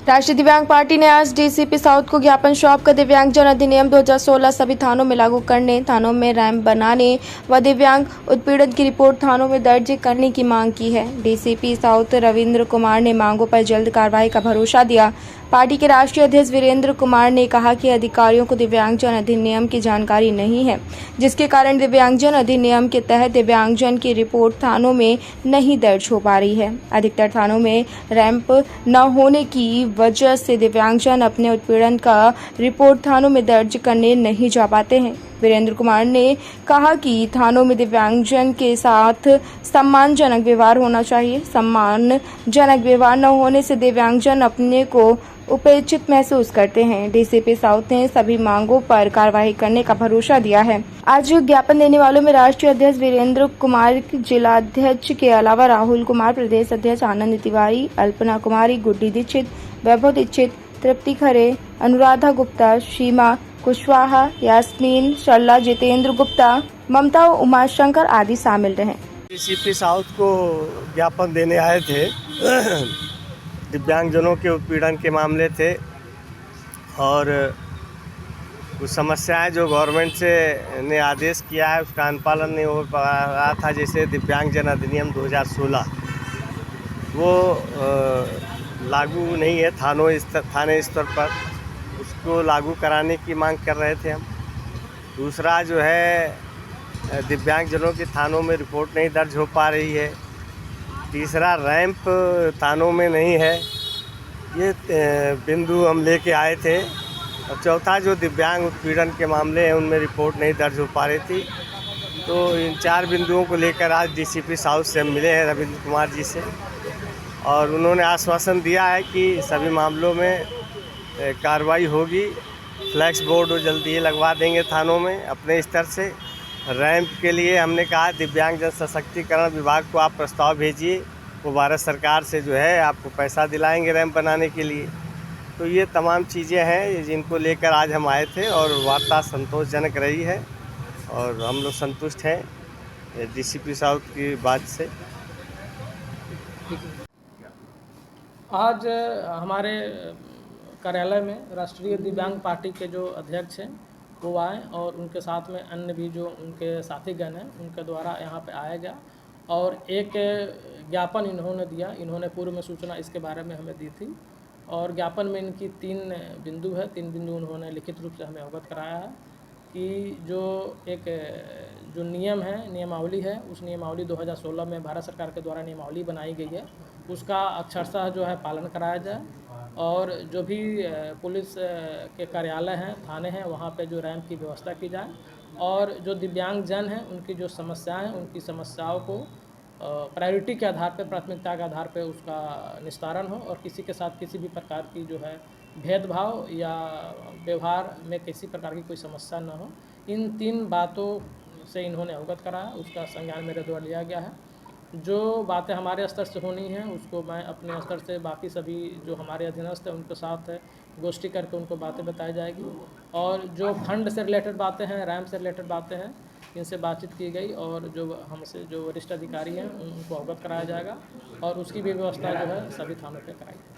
राष्ट्रीय दिव्यांग पार्टी ने आज डीसीपी साउथ को ज्ञापन सौंप कर दिव्यांगजन अधिनियम 2016 सभी थानों में लागू करने, थानों में रैंप बनाने व दिव्यांग उत्पीड़न की रिपोर्ट थानों में दर्ज करने की मांग की है। डीसीपी साउथ रविंद्र कुमार ने मांगों पर जल्द कार्रवाई का भरोसा दिया। पार्टी के राष्ट्रीय अध्यक्ष वीरेंद्र कुमार ने कहा कि अधिकारियों को दिव्यांगजन अधिनियम की जानकारी नहीं है, जिसके कारण दिव्यांगजन अधिनियम के तहत दिव्यांगजन की रिपोर्ट थानों में नहीं दर्ज हो पा रही है। अधिकतर थानों में रैंप न होने की वजह से दिव्यांगजन अपने उत्पीड़न का रिपोर्ट थानों में दर्ज करने नहीं जा पाते हैं। वीरेंद्र कुमार ने कहा कि थानों में दिव्यांगजन के साथ सम्मानजनक व्यवहार होना चाहिए। सम्मानजनक व्यवहार न होने से दिव्यांगजन अपने को उपेक्षित महसूस करते हैं। डीसीपी साउथ ने सभी मांगों पर कार्रवाई करने का भरोसा दिया है। आज ज्ञापन देने वालों में राष्ट्रीय अध्यक्ष वीरेंद्र कुमार, जिलाध्यक्ष के अलावा राहुल कुमार, प्रदेश अध्यक्ष आनंद तिवारी, अल्पना कुमारी, गुड्डी दीक्षित, वैभव दीक्षित, तृप्ति खरे, अनुराधा गुप्ता, सीमा कुशवाहा, यास्मीन शर्ला, जितेंद्र गुप्ता, ममता उमाशंकर आदि शामिल रहे। डीसीपी साउथ को ज्ञापन देने आए थे। दिव्यांगजनों के उत्पीड़न के मामले थे और कुछ समस्याएं जो गवर्नमेंट से ने आदेश किया है उसका अनुपालन नहीं हो पा रहा था। जैसे दिव्यांगजन अधिनियम 2016 वो लागू नहीं है थाने स्तर पर, उसको लागू कराने की मांग कर रहे थे हम। दूसरा जो है दिव्यांगजनों के थानों में रिपोर्ट नहीं दर्ज हो पा रही है। तीसरा रैंप थानों में नहीं है, ये बिंदु हम लेके आए थे। और चौथा जो दिव्यांग उत्पीड़न के मामले हैं उनमें रिपोर्ट नहीं दर्ज हो पा रही थी। तो इन 4 बिंदुओं को लेकर आज डीसीपी साउथ से हम मिले हैं रविंद्र कुमार जी से, और उन्होंने आश्वासन दिया है कि सभी मामलों में कार्रवाई होगी। फ्लैक्स बोर्ड जल्दी ही लगवा देंगे थानों में अपने स्तर से। रैंप के लिए हमने कहा दिव्यांगजन सशक्तिकरण विभाग को आप प्रस्ताव भेजिए, वो भारत सरकार से जो है आपको पैसा दिलाएंगे रैंप बनाने के लिए। तो ये तमाम चीज़ें हैं जिनको लेकर आज हम आए थे और वार्ता संतोषजनक रही है और हम लोग संतुष्ट हैं डीसीपी साउथ की बात से। आज हमारे कार्यालय में राष्ट्रीय दिव्यांग पार्टी के जो अध्यक्ष हैं वो आए और उनके साथ में अन्य भी जो उनके साथीगण हैं उनके द्वारा यहाँ पे आया गया और एक ज्ञापन इन्होंने दिया। इन्होंने पूर्व में सूचना इसके बारे में हमें दी थी और ज्ञापन में इनकी 3 बिंदु है। 3 बिंदु उन्होंने लिखित रूप से हमें अवगत कराया है कि जो एक जो नियम है, नियमावली है, उस नियमावली 2016 में भारत सरकार के द्वारा नियमावली बनाई गई है, उसका अक्षरशः जो है पालन कराया जाए। और जो भी पुलिस के कार्यालय हैं, थाने हैं, वहाँ पे जो रैंप की व्यवस्था की जाए और जो दिव्यांगजन हैं उनकी जो समस्याएं हैं उनकी समस्याओं को प्रायोरिटी के आधार पर, प्राथमिकता के आधार पर उसका निस्तारण हो और किसी के साथ किसी भी प्रकार की जो है भेदभाव या व्यवहार में किसी प्रकार की कोई समस्या न हो। इन 3 बातों से इन्होंने अवगत कराया, उसका संज्ञान मेरे द्वारा लिया गया है। जो बातें हमारे स्तर से होनी हैं उसको मैं अपने स्तर से बाकी सभी जो हमारे अधीनस्थ हैं उनके साथ गोष्ठी करके उनको बातें बताई जाएगी। और जो फंड से रिलेटेड बातें हैं, रैंप से रिलेटेड बातें हैं, इनसे बातचीत की गई और जो हमसे जो वरिष्ठ अधिकारी हैं उनको अवगत कराया जाएगा और उसकी भी व्यवस्था जो है सभी थानों पर कराई।